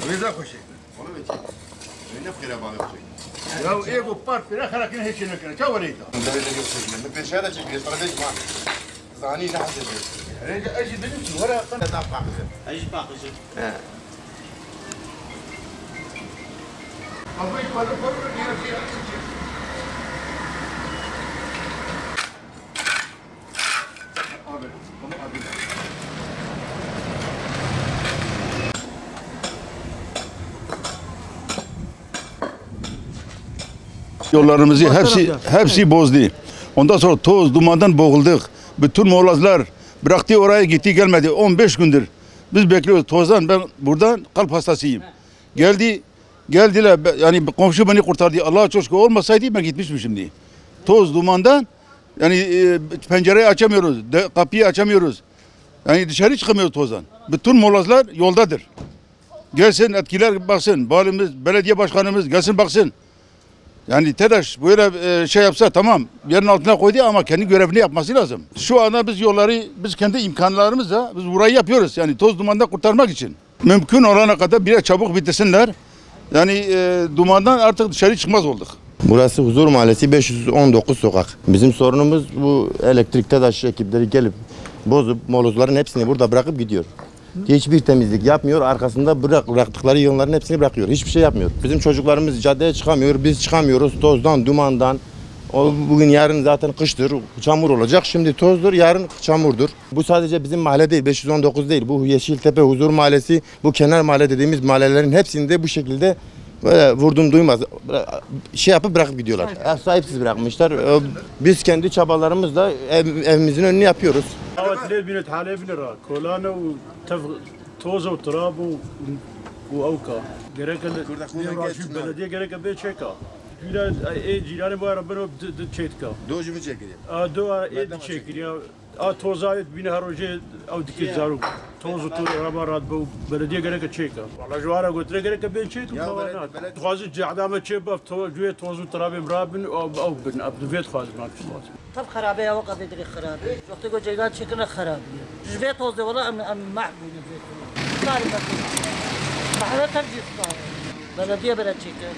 Rıza koşu. Onu mu için? Ne fikre bağlı ya ego park fira خلكنا هيك نكره تو وليده ده اللي يوصل من بيشهاده شكل استراتيجي مع زاني نحس رجع اجي بنتي ولا ده باقي ايش باقي شيء ابي يقول فرق هنا في Yollarımızı hepsi bozdu. Ondan sonra toz, dumandan boğulduk. Bütün molazlar bıraktı oraya gitti gelmedi. 15 gündür biz bekliyoruz tozdan. Ben buradan kalp hastasıyım. Geldiler yani komşu beni kurtardı. Allah'a çok şükür olmasaydı ben gitmişim şimdi. Toz, dumandan yani pencereyi açamıyoruz. Kapıyı açamıyoruz. Yani dışarı çıkamıyoruz tozdan. Bütün molazlar yoldadır. Gelsin etkiler baksın. Valimiz, belediye başkanımız gelsin baksın. Yani TEDAŞ böyle şey yapsa tamam yerin altına koydu ama kendi görevini yapması lazım. Şu anda biz yolları biz kendi imkanlarımızla biz burayı yapıyoruz. Yani toz dumandan kurtarmak için. Mümkün olana kadar bir çabuk bitirsinler. Yani dumandan artık dışarı çıkmaz olduk. Burası Huzur Mahallesi 519 sokak. Bizim sorunumuz bu elektrik TEDAŞ ekipleri gelip bozup molozların hepsini burada bırakıp gidiyor. Hiçbir temizlik yapmıyor. Arkasında bıraktıkları yığınların hepsini bırakıyor. Hiçbir şey yapmıyor. Bizim çocuklarımız caddeye çıkamıyor. Biz çıkamıyoruz tozdan, dumandan. Bugün yarın zaten kıştır. Çamur olacak. Şimdi tozdur, yarın çamurdur. Bu sadece bizim mahalle değil. 519 değil. Bu Yeşiltepe, Huzur Mahallesi, bu kenar mahalle dediğimiz mahallelerin hepsinde bu şekilde böyle vurdum duymaz. Şey yapıp bırakıp gidiyorlar. Ev sahipsiz bırakmışlar. Biz kendi çabalarımızla evimizin önünü yapıyoruz. الليل بنت حالي بنرا كولانا وتوز وتراب واوكا جريك بلديه جريك بيت شيكا جيران اي جيران بو ربنا دتشيتكا Doji mi çekiliyor? دو اي دتشيكيا توزايت بين هروجي او دكيزارو توز وتر رابارات بو بلديه جريك تشيكا والله جوارا قلت لك جريك بيت شيكا تخازي عدامه تشيبا جويه توز وتراب مرابن او بن ابد فيت خاز ما في طب خرابه وقت بدري خرابه وقت جو جيلان شكلنا خرابه جفيت توز والله ام معبود الفيت صار ما حدا ترجي صار بلديه بلد شيكا